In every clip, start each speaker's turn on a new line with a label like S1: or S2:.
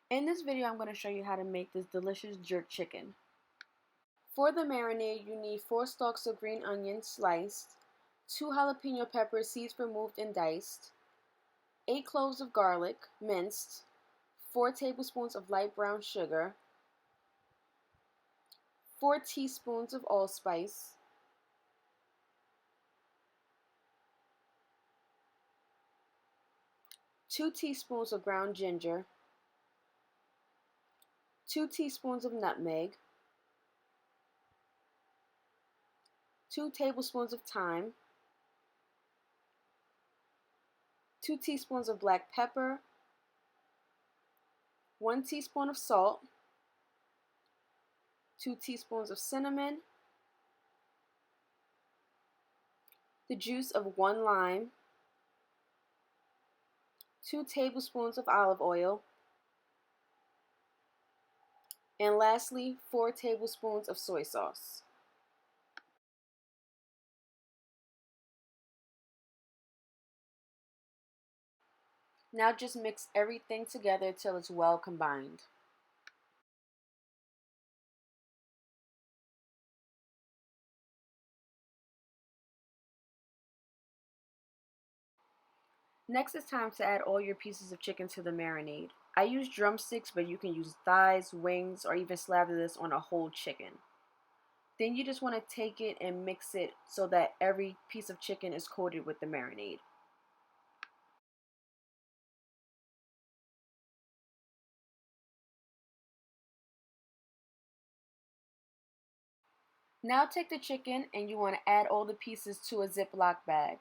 S1: In this video, I'm going to show you how to make this delicious jerk chicken. For the marinade, you need 4 stalks of green onions sliced, 2 jalapeno peppers, seeds removed and diced, 8 cloves of garlic, minced, 4 tablespoons of light brown sugar, 4 teaspoons of allspice, 2 teaspoons of ground ginger, 2 teaspoons of nutmeg, 2 tablespoons of thyme, 2 teaspoons of black pepper, 1 teaspoon of salt, 2 teaspoons of cinnamon, the juice of 1 lime, 2 tablespoons of olive oil, and lastly 4 tablespoons of soy sauce. Now just mix everything together till it's well combined. Next, it's time to add all your pieces of chicken to the marinade. I use drumsticks, but you can use thighs, wings, or even slather this on a whole chicken. Then you just want to take it and mix it so that every piece of chicken is coated with the marinade. Now take the chicken and you want to add all the pieces to a Ziploc bag.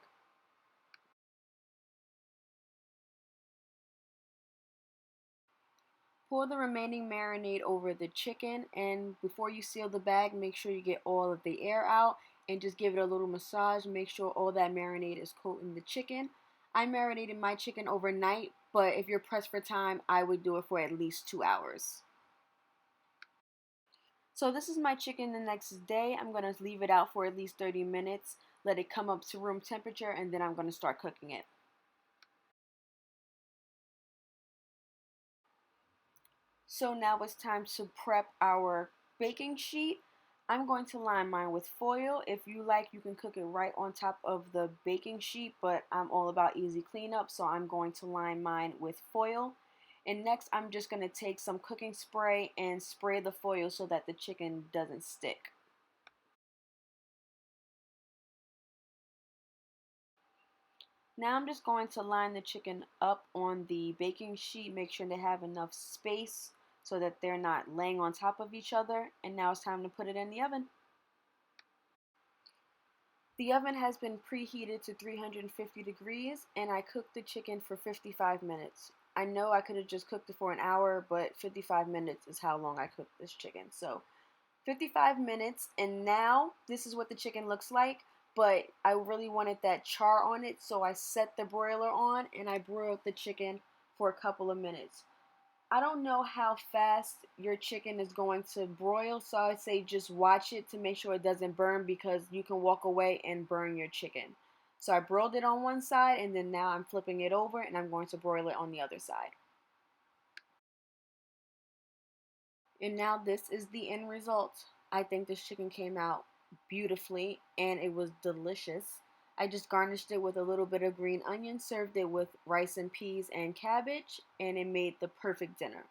S1: Pour the remaining marinade over the chicken, and before you seal the bag, make sure you get all of the air out and just give it a little massage. Make sure all that marinade is coating the chicken. I marinated my chicken overnight, but if you're pressed for time, I would do it for at least 2 hours. So this is my chicken the next day. I'm going to leave it out for at least 30 minutes, let it come up to room temperature, and then I'm going to start cooking it. So now it's time to prep our baking sheet. I'm going to line mine with foil. If you like, you can cook it right on top of the baking sheet, but I'm all about easy cleanup, so I'm going to line mine with foil. And next, I'm just going to take some cooking spray and spray the foil so that the chicken doesn't stick. Now I'm just going to line the chicken up on the baking sheet, make sure they have enough space so that they're not laying on top of each other. And now it's time to put it in the oven. The oven has been preheated to 350 degrees and I cooked the chicken for 55 minutes. I know I could have just cooked it for an hour, but 55 minutes is how long I cooked this chicken. So 55 minutes, and now this is what the chicken looks like, but I really wanted that char on it, so I set the broiler on and I broiled the chicken for a couple of minutes. I don't know how fast your chicken is going to broil, so I'd say just watch it to make sure it doesn't burn, because you can walk away and burn your chicken. So I broiled it on one side, and then now I'm flipping it over and I'm going to broil it on the other side. And now this is the end result. I think this chicken came out beautifully and it was delicious. I just garnished it with a little bit of green onion, served it with rice and peas and cabbage, and it made the perfect dinner.